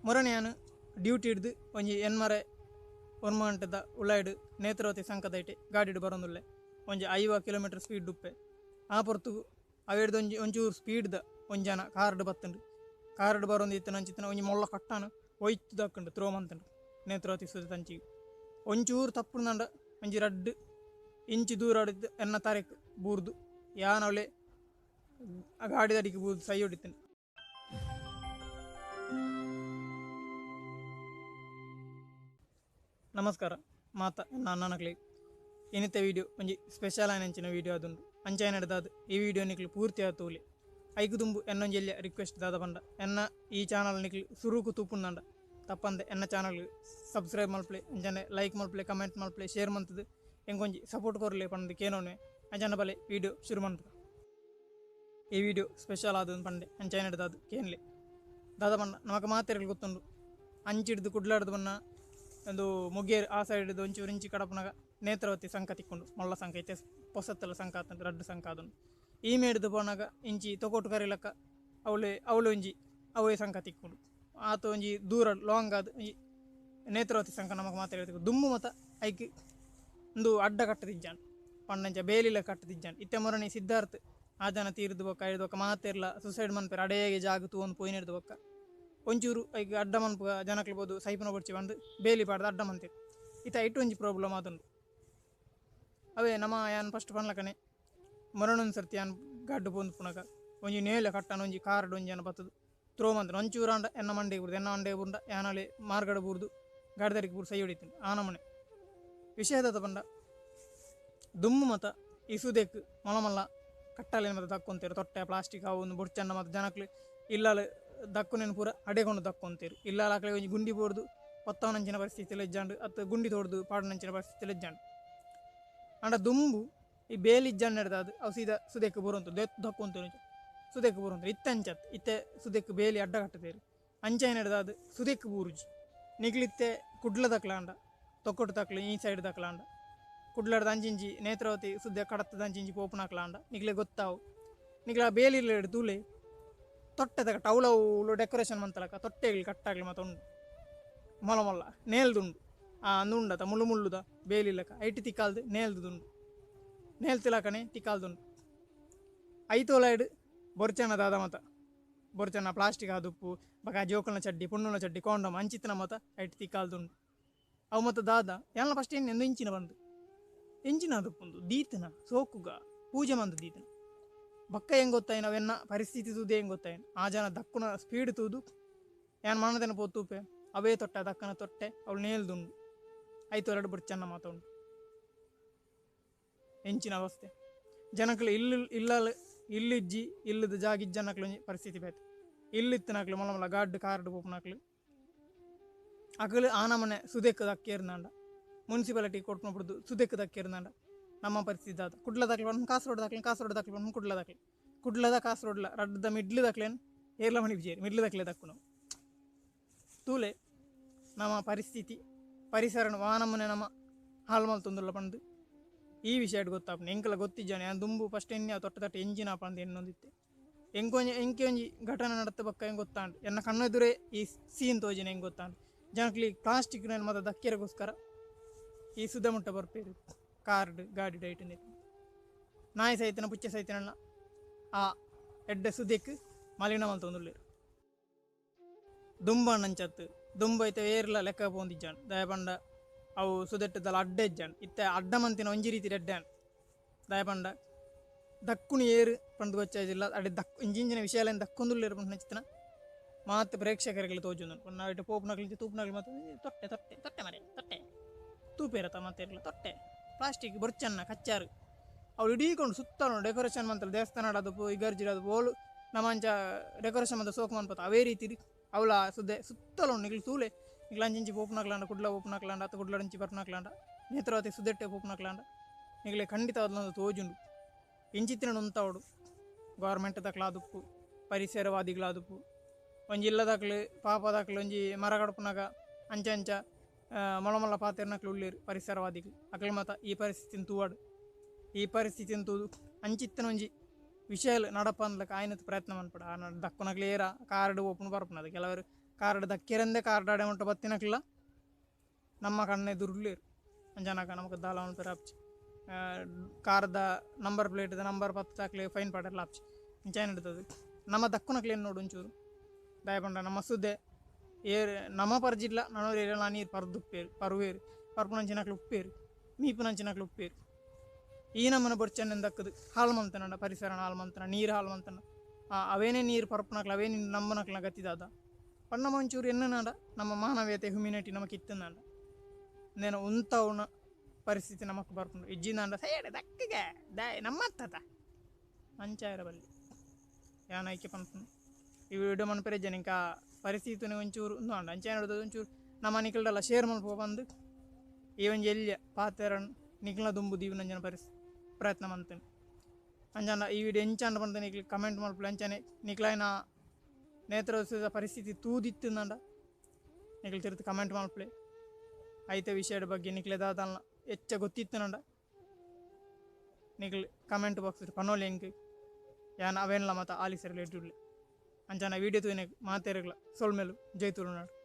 ಮೊರನೆಯಾನು duty ಹಿಡ್ದು ಒಂಜಿ ಎನ್ಮರೆ 1 ಗಂಟೆದ ಉಳ್ಳಾಯ್ಡು ನೇತ್ರಾವತಿ ಸಂಕದೈಟೆ ಗಾಡಿ ಬರೋಂದುಲ್ಲೆ ಒಂಜಿ 50 ಕಿಲೋಮೀಟರ್ ಸ್ಪೀಡ್ ಉಪ್ಪೆ ಆ ಪೊರ್ತುಗು ಅವೇಡ್ದು ಒಂಚೂರು ಸ್ಪೀಡ್ದ ಒಂಜನ ಕಾರ್ಡ್ ಬತ್ತುಂಡು ಕಾರ್ಡ್ ಬರೋಂದು ಇತ್ತು ನಂಚಿತ್ತನ ಒಂಜಿ ಮೊಲ್ಲ ಕಟ್ಟಾನು ಒಯ್ತು ದಕ್ಕುಂಡು ತ್ರೋ ಮಂತುಂಡು ನೇತ್ರಾವತಿ ಸುದ ತಂಚಿಗೆ ಒಂಚೂರು ತಪ್ಪುಂಡ ಒಂಜಿ 2 ಇಂಚು ದೂರ ಆಡಿದ್ದು ಎನ್ನ ತಾರೀಕು ಬೂರ್ದು ಯಾನವಳೆ ಆ ಗಾಡಿ ಅಡಿಗೆ ಬೂರ್ದು ಸೈ ಹೊಡಿತೀನಿ. ನಮಸ್ಕಾರ ಮಾತ ನನ್ನನಕ್ಲಿ ಇನ್ನಿತ್ತ ವೀಡಿಯೋ ಒಂಜಿ ಸ್ಪೆಷಲ್ ಆಯ್ನಂಚಿನ ವೀಡಿಯೋ ಅದುಂಡು ಅಂಚಾಯನ ನಡೆದಾದ ಈ ವಿಡಿಯೋ ನಿಕ್ಲು ಪೂರ್ತಿ ಆತೂಲಿ ಐಕು ತುಂಬು ಎನ್ನೊಂಜೆಲ್ಲ ರಿಕ್ವೆಸ್ಟ್ ದಾದ ಬಂಡ ಎನ್ನ ಈ ಚಾನಲ್ ನಿಕ್ಲು ಸುರುಕು ತೂಪುಂಡ ತಪ್ಪಂದೆ ಎನ್ನ ಚಾನಲ್ಗೆ ಸಬ್ಸ್ಕ್ರೈಬ್ ಮಲ್ಪಲೆ ಅಂಜನೆ ಲೈಕ್ ಮಲ್ಪಲೆ ಕಮೆಂಟ್ ಮಲ್ಪಲೆ ಶೇರ್ ಮಂತದ್ದು ಎಂಗೊಂಜಿ ಸಪೋರ್ಟ್ ಕೊರಲೆ ಪಂದು ಕೇನೋನೆ ಅಂಜನ ಬಲೆ ವೀಡಿಯೋ ಶುರು ಮಂತ ಈ ವಿಡಿಯೋ ಸ್ಪೆಷಲ್ ಆದೊಂದು ಪಂಡೆ ಅಂಚಾಯನ ನಡೆದಾದ ಕೇನ್ಲೆ ದಾದ ಬಂಡ ನಮಕ್ ಮಾತೆರಲು ಗೊತ್ತುಂಡು ಅಂಚಿಡ್ದು ಕುಡ್ಲಾಡ್ದು ಬಣ್ಣ ಒಂದು ಮುಗೇರು ಆ ಸೈಡ್ ಒಂಚೂರು ಇಂಚಿ ಕಡಪನಾಗ ನೇತ್ರಾವತಿ ಸಂಕ ತಿಕ್ಕೊಂಡು ಮೊಳ್ಳ ಸಂಕ ಐತೆ ಪೊಸತ್ತಲ್ಲ ಸಂಕ ಆತಂಡು ರಡ್ಡು ಸಂಕ ಅದನ್ನು ಈ ಮೇಡ್ದು ಬೋನಾಗ ಇಂಚಿ ತೊಗೊಟ್ಟು ಕರಿಲಕ್ಕ ಅವಳು ಒಂಜಿ ಅವೇ ಸಂಕ ತಿಕ್ಕೊಂಡು ಆತ ಒಂಜಿ ದೂರ ಲಾಂಗ್ ಆದ ನೇತ್ರಾವತಿ ಸಂಕ ನಮಗೆ ಮಾತಾಡ್ತೀವಿ ದುಮ್ಮು ಮತ ಐಕಿ ಒಂದು ಅಡ್ಡ ಕಟ್ಟದಿಜ್ಜಾನ್ ಪಂಡಂಚ ಬೇಲಿಲ ಕಟ್ಟದಿಜ್ಜಾನ್ ಇತ್ತೆ ಮೊರಣಿ ಸಿದ್ಧಾರ್ಥ ಆ ಜನ ತೀರ್ದು ಬೊಕ್ಕ ಹಿಡ್ದು ಬೊಕ್ಕ ಮಾತಿರ್ಲ ಸುಸೈಡ್ ಮನ್ಪೇರು ಅಡೆಯಾಗೆ ಜಾಗತು ಒಂದು ಪೋಯಿನ ಹಿಡ್ದು ಬೊಕ್ಕ ಒಂಚೂರು ಐಗೆ ಅಡ್ಡ ಮನ್ಪು ಜನಕ್ಲಿಬೋದು ಸೈಪನ ಬಡ್ಚಿ ಬಂದು ಬೇಲಿ ಪಾಡ್ದು ಅಡ್ಡ ಮಂತೀರಿ ಇತ್ತ ಇಟ್ಟು ಒಂಜಿ ಪ್ರಾಬ್ಲಮ್ ಆದುಂಡು ಅವೇ ನಮ್ಮ ಯಾನ್ ಫಸ್ಟ್ ಪನ್ಲಕನೆ ಮರಣೊಂದು ಸರ್ತಿ ಯಾನ್ ಗಡ್ಡು ಪೊಂದು ಪುನಕ ಒಂಜಿ ನೇಲೆ ಕಟ್ಟನ ಒಂಜಿ ಕಾರ್ಡ್ ಒಂಜಿ ಅನ್ನ ಬತ್ತದು ತ್ರೋ ಮಂತ್ರ ಒಂಚೂರಾಂಡ ಎನ್ನ ಮಂಡೆಗೆ ಬುರ್ದು ಎನ್ನ ಮಂಡೆಗೆ ಬುಂಡ ಯಾನಲ್ಲಿ ಮಾರ್ಗಡ ಬೂರ್ದು ಗಾಡ್ದರಿಗೆ ಬೂರು ಸೈ ಹೊಡಿತೀನಿ ಆ ನಮನೆ ವಿಷಯದ ಬಂಡ ದುಮ್ಮು ಮತ ಈ ಸುದೇಕ್ ಮಲಮಲ್ಲ ಕಟ್ಟಲೇನು ಮತ್ತೆ ದಕ್ಕೊಂತೀರು ತೊಟ್ಟೆ ಪ್ಲಾಸ್ಟಿಕ್ ಅವು ಒಂದು ಬುಡ್ಚನ್ನ ಮತ್ತು ಜನಕ್ಲಿ ಇಲ್ಲಲ್ಲ ದಕ್ಕುನೇನು ಪೂರ ಅಡೆಕೊಂಡು ದಕ್ಕೊಂತೀರು ಇಲ್ಲ ಆಕಡೆ ಒಂಜಿ ಗುಂಡಿ ಬೋರ್ದು ಹೊತ್ತವನಂಚಿನ ಪರಿಸ್ಥಿತಿಯಲ್ಲಿ ಇಜ್ಜಾಂಡು ಅತ್ತು ಗುಂಡಿ ತೋಡ್ದು ಪಾಡನಂಚಿನ ಪರಿಸ್ಥಿತಿಯಲ್ಲಿ ಇಜ್ಜಾಂಡು ಅಂಡ ದುಂಬು ಈ ಬೇಲಿ ಇಜ್ಜಾಂಡು ಹಿಡ್ದು ಅವು ಸೀದಾ ಸುದೇಕ್ ಬರುವಂತು ದಕ್ಕೊಂತೀರು ಸುದೇಕ್ ಬರುವಂತು ಇತ್ತಂಚತ್ ಇತ್ತೆ ಸುದೇಕ್ ಬೇಲಿ ಅಡ್ಡ ಕಟ್ಟದೇರು ಅಂಚಾಯನ ಹಿಡ್ದು ಸುದೇಕ್ ಬೂರುಜಿ ನಿಗ್ಲಿತ್ತೆ ಕುಡ್ಲ ದಕ್ಲಾಂಡ ತೊಕ್ಕೊಟ್ಟು ತಕ್ಲು ಈ ಸೈಡ್ ದಕ್ಲಾಂಡ ಕುಡ್ಲಾಡ್ದ ಅಂಚಿಂಚಿ ನೇತ್ರಾವತಿ ಸುದ್ದ ಕಡತ್ತದ ಅಂಚಿಂಚಿ ಪೋಪುನಾಕ್ಲಾಂಡ ನಿಗ್ಲೆ ಗೊತ್ತಾವು ನಿಗ್ಲ ಬೇಲಿಲ್ಲ ಹಿಡ್ದು ತೂಲೆ ತೊಟ್ಟೆ ತಕ ಟೌಲವು ಡೆಕೋರೇಷನ್ ಮಂತಲಕ ತೊಟ್ಟೆಗಳು ಕಟ್ಟಾಗ್ಲಿ ಮತ್ತು ಉಂಡು ಮೊಲ ಮೊಲ್ಲ ನೇಲ್ದುಂಡು ಅಂದುಂಡತ ಮುಳ್ಳು ಮುಳ್ಳುದ ಬೇಲಿಲ್ಲಕ ಐಟಿ ತಿಕ್ಕಾಲ್ದು ನೇಲ್ದುಂಡು ನೇಲ್ ತಿಲಕನೆ ತಿಕ್ಕಾಲ್ದುಂಡು ಐತೋಲಾಯ್ಡು ಬೊರ್ಚನ ದಾದ ಮತ ಬೊರ್ಚನ ಪ್ಲಾಸ್ಟಿಕ್ ಆದುಪ್ಪು ಬಕ ಜೋಕಲ್ನ ಚಡ್ಡಿ ಪುಣ್ಣುನ ಚಡ್ಡಿ ಕೊಂಡಮ ಅಂಚಿತ್ತಿನ ಮತ ಐಟಿ ತಿಕ್ಕಾಲ್ದುಂಡು ಅವು ಮತ್ತು ದಾದ ಎಲ್ಲ ಫಸ್ಟ್ ಏನು ಇಂಚಿನ ಬಂದು ಇಂಚಿನ ಅದಪ್ಪುಂದು ದೀತನ ಸೋಕುಗ ಪೂಜೆ ಮಂದು ದೀತನ ಬಕ್ಕ ಹೆಂಗೆ ಗೊತ್ತಾಯಿ ನಾವೆನ್ನ ಪರಿಸ್ಥಿತಿ ತೂದು ಹೆಂಗೆ ಗೊತ್ತಾಯಿ ಆ ಜನ ದಕ್ಕುನ ಸ್ಪೀಡ್ ತೂದು ಏನು ಮಾಡದೇನ ಪೋತೂಪೆ ಅವೇ ತೊಟ್ಟೆ ದಕ್ಕನ ತೊಟ್ಟೆ ಅವಳು ನೇಲ್ದುಂಡು ಐತು 2 ಬುಡ್ಚನ್ನ ಮಾತುಂಡು ಹೆಂಚಿನ ಅವಸ್ಥೆ ಜನಕ್ಲು ಇಲ್ಲಿಜ್ಜಿ ಇಲ್ಲದ ಜಾಗಿಜ್ಜ ಜನಕ್ಲು ಪರಿಸ್ಥಿತಿ ಬೇತು ಇಲ್ಲಿತ್ತನಕ್ಲು ಮೊಲ ಗಾಡ್ ಕಾರ್ಡ್ ಪೋಪನಕ್ಲು ಅಕಲು ಆನಮನೆ ಸುದೇಕ್ ದಕ್ಕೇರ್ನಾಂಡ ಮುನ್ಸಿಪಾಲಿಟಿ ಕೊಟ್ಟು ಬಿಡ್ದು ಸುದೇಕ್ ದಕ್ಕೇರ್ನಾಂಡ ನಮ್ಮ ಪರಿಸ್ಥಿತಿ ಆದ ಕುಡ್ಲ ದಾಖಲೆ ಬಂದು ಕಾಸರೋಡ್ ದಾಖಲೆ ಬಂದು ಕುಡ್ಲದ ಕಾಸರೋಡ್ಲ ರಡ್ದ ಮಿಡ್ಲು ದಾಖಲೇನು ಏರ್ಲ ಮಣಿ ಬಿಜೇರಿ ಮಿಡ್ಲು ದಾಖಲೆ ದಕ್ಕು ನಾವು ತೂಲೆ ನಮ್ಮ ಪರಿಸ್ಥಿತಿ ಪರಿಸರ ವಾನಮ್ಮನೆ ನಮ್ಮ ಹಾಳು ಮಲ್ ತೊಂದಲ್ಲ ಬಂದು ಈ ವಿಷಯ ಗೊತ್ತಾಪನೆ ಎಂಕಲ ಗೊತ್ತಿದ್ದಾನೆ ನಾನು ದುಂಬು ಫಸ್ಟ್ ಎಣ್ಣೆ ತೊಟ್ಟ ಎಂಜಿನ ಪಂದು ಎನ್ನೊಂದಿತ್ತೆ ಎಂಕೆ ಒಂಜಿ ಘಟನೆ ನಡತ್ತ ಬಕ್ಕ ಹೆಂಗೆ ಗೊತ್ತಾಂಡು ಎನ್ನ ಕಣ್ಣೆದುರೇ ಈ ಸೀನ್ ತೋಜಿನ ಹೆಂಗೆ ಗೊತ್ತಾಂಡು ಜನಕ್ಲಿ ಪ್ಲಾಸ್ಟಿಕ್ ಮತ್ತು ದಕ್ಕೆರೆಗೋಸ್ಕರ ಈ ಸುತ್ತಮುಟ್ಟ ಬರ್ಪೇರು ಕಾರ್ಡ್ ಗಾಡಿ ಡೈಟ್ ನಾಯಿ ಸಹಿತನ ಪುಚ್ಚ ಸಹಿತನ ಆ ಎಡ್ಡೆ ಸುದಕ್ಕೆ ಮಲಿನ ಮಲ್ ತೊಂದುಲ್ಲೇರು ದುಂಬಣ್ಣಂಚತ್ತು ದುಂಬ ಐತೆ ಏರ್ಲ ಲೆಕ್ಕ ಪೋಂದಿಜ್ಜಾನು ದಯಪಂಡ ಅವು ಸುದೆಟ್ಟದಲ್ಲ ಅಡ್ಡ ಇಜ್ಜಾನು ಇತ್ತೆ ಅಡ್ಡ ಮಂತಿನ ಒಂಜಿ ರೀತಿ ರೆಡ್ಡಾನು ದಯಪಂಡ ದಕ್ಕುನಿ ಏರು ಪಂಡು ಗೊಚ್ಚಾಜಿಲ್ಲ ಅಡೆ ಇಂಜಿಂಜಿನ ವಿಷಯ ದಕ್ಕೊಂದುಲ್ಲೇರು ಪಂಡು ನಚ್ಚಿತನ ಮಾತು ಪ್ರೇಕ್ಷಕರಿಗೆ ತೋಜುಂದು ನಾವು ಪೋಪ್ನಗ್ಲಿ ತೂಪ್ನಗ್ಲಿ ಮತ್ತು ತೊಟ್ಟೆ ತೊಟ್ಟೆ ತೊಟ್ಟೆ ಮರೆ ತೊಟ್ಟೆ ತೂಪೇರತ ಮತ್ತೆ ಇರಲ್ಲ ತೊಟ್ಟೆ ಪ್ಲಾಸ್ಟಿಕ್ ಬೊರ್ಚನ್ನ ಕಚ್ಚಾರು ಅವಳು ಹಿಡೀಕೊಂಡು ಸುತ್ತಲು ಡೆಕೋರೇಷನ್ ಮಂತಲ್ಲ ದೇವಸ್ಥಾನ ಆಡೋದು ಇಗರ್ಜಿ ಅದು ಬೋಲು ನಮ್ಮಂಚ ಡೆಕೋರೇಷನ್ ಮಂತ ಸೋಕು ಮನ್ಪತ್ತ ಅವೇ ರೀತಿ ಅವಳ ಸುದ್ದೆ ಸುತ್ತಲು ನಿಗ್ಲು ತೂಲೆ ನಿಗ್ಲು ಅಂಚಿಂಚಿ ಪೋಪುನಾಕ್ಲಾಂಡ ಕುಡ್ಲ ಪೋಪುನಾಕ್ಲಾಂಡ ಅತ್ತ ಕುಡ್ಲಂಚಿ ಬರ್ಪುನಾಕ್ಲಾಂಡ ನೇತ್ರಾವತಿ ಸುದ್ದೆಟ್ಟೆ ಪೋಪುನಾಕ್ಲಾಂಡ ನಿಗ್ಲೆ ಖಂಡಿತ ಅದೊಂದು ತೋಜುಂಡು ಇಂಚಿತ್ತಿನ ಉಂತಾವಡು ಗೌರ್ಮೆಂಟ್ ದಕ್ಲಾದುಪ್ಪು ಪರಿಸರವಾದಿಗಳಾದುಪ್ಪು ಒಂಜಿ ಇಲ್ಲದಾಕ್ಲು ಪಾಪದಾಕ್ಲು ಒಂಜಿ ಮರ ಕಡಪುನಾಗ ಅಂಚ ಮೊಳ ಪಾತೆರ್ನಕ್ಲು ಉಳ್ಳೇರು ಪರಿಸರವಾದಿಗಳು ಅಕ್ಲು ಮತ ಈ ಪರಿಸ್ಥಿತಿನ ತೂವಾಡು ಈ ಪರಿಸ್ಥಿತಿನ ತೂದು ಅಂಚಿತ್ತಿನ ಒಂಜಿ ವಿಷಯ ನಡಪ ಅನ್ಲಕ್ಕ ಆಯ್ನತ್ ಪ್ರಯತ್ನ ಮನ್ಪಡ ದಕ್ಕುನಕ್ಲು ಏರ ಕಾರ್ಡ್ ಓಪನ್ ಬರ್ಪುನದು ಕೆಲವರು ಕಾರ್ಡ್ ದಕ್ಕಿರಂದೆ ಕಾರ್ಡ್ ಆಡೆ ಉಂಟು ಬತ್ತಿನಕ್ಲ ನಮ್ಮ ಕಣ್ಣೆ ದುರ್ಲೇರು ಅಂಜನಕ ನಮಗೆ ದಾಲವನ್ ಪೇರ ಆಪ್ಚಿ ಕಾರ್ದ ನಂಬರ್ ಪ್ಲೇಟ್ ನಂಬರ್ ಪತ್ತಾಕ್ಲಿ ಫೈನ್ ಪಾಡಲ್ಲ ಆಪ್ಚಿ ಇಂಚೇನು ಹಿಡ್ತದೆ ನಮ್ಮ ದಕ್ಕುನಕ್ಲೇನು ನೋಡು ಒಂಚೂರು ದಯಪಂಡ ನಮ್ಮ ಸುದ್ದೆ ಏರ್ ನಮ್ಮ ಪರ್ಜಿಲ್ಲ ನನ್ನೂರು ಏರಿಯಲ್ಲ ನೀರು ಪರ್ದುಪ್ಪೇರು ಪರುವೇರು ಪರ್ಪು ನಂಚಿನಕ್ಲು ಉಪ್ಪೇರು ಮೀಪು ನಂಚಿನಕ್ಲು ಉಪ್ಪೇರು ಈ ನಮ್ಮನ ಬೊಡ್ಚನ್ನ ದಕ್ಕದು ಹಾಳು ಮಂತನ ಪರಿಸರ ಹಾಳು ಮಂತನ ನೀರು ಹಾಳು ಮಂತನ ಅವೇನೇ ನೀರು ಪರ್ಪುನಕ್ಲು ಅವೇ ನಮ್ಮನಕ್ಲ ಗತ್ತಿದಾದ ಪಣ್ಣ ಮಂಚೂರು ಎನ್ನನಾಡ ನಮ್ಮ ಮಾನವೀಯತೆ ಹ್ಯುಮಿನಿಟಿ ನಮಗೆ ಇತ್ತನಾಡ నేను ఉంత ఉన్న పరిస్థితి నమ్మకు పడుతుంది ఇజ్జిందంట సైడ్ దక్కగా దాయ్ నమ్మత్తత మంచాయిరబల్లి ఏమైనా ఐక్య పడుతుంది ಈ ವಿಡಿಯೋ మన ಪೇರೆ ఇంకా ಪರಿಸ್ಥಿತಿನ ಒಂಚೂರು ನೋಡ ಅಂಚೆ ನೋಡೋದು ಒಂಚೂರು ನಮ್ಮ ನಿಖಲ್ಡಲ್ಲ ಶೇರ್ ಮಾಡ್ಕೊ ಬಂದು ಈ ಒಂದು ಎಲ್ಲಿ ಪಾತ್ರ ನಿಖಲ್ನ ದುಂಬು ದೀವನಂಜನ ಪ್ರಯತ್ನ ಮಾಡ್ತೇನೆ ಅಂಜನ ಈ ವಿಡಿಯೋ ಎಂಚಂಡ ಬಂದ ನಿಖಲ್ ಕಮೆಂಟ್ ಮಾಡ್ಬಿಟ್ಟು ಅಂಚನೆ ನಿಖಲಾಯ್ನ ನೇತ್ರೋತ್ಸವದ ಪರಿಸ್ಥಿತಿ ತೂದಿತ್ತು ನಂಡ ನಿಖಲ್ ತಿರ್ತು ಕಮೆಂಟ್ ಮಾಡ್ಬಿಳೆ ಐತೆ ವಿಷಯದ ಬಗ್ಗೆ ನಿಕ್ಲೆದಾದಲ್ಲ ಹೆಚ್ಚ ಗೊತ್ತಿತ್ತು ನಂಡ ನಿಕ್ಲು ಕಮೆಂಟ್ ಬಾಕ್ಸ್ ಪನೋಲಿ ಹೆಂಗೆ ಯಾನ್ ಅವೇನಲ್ಲ ಮತ್ತು ಆಲಿಸರಲ್ಲ ಇಟ್ಟಿಡ್ಲಿ ಅಂಚನ ವೀಡಿಯೋ ತೂನೆ ಮಾತೇರಗ್ಲ ಸೊಳ್ಮೇಲು ಜೈತೂರು ನಾಡು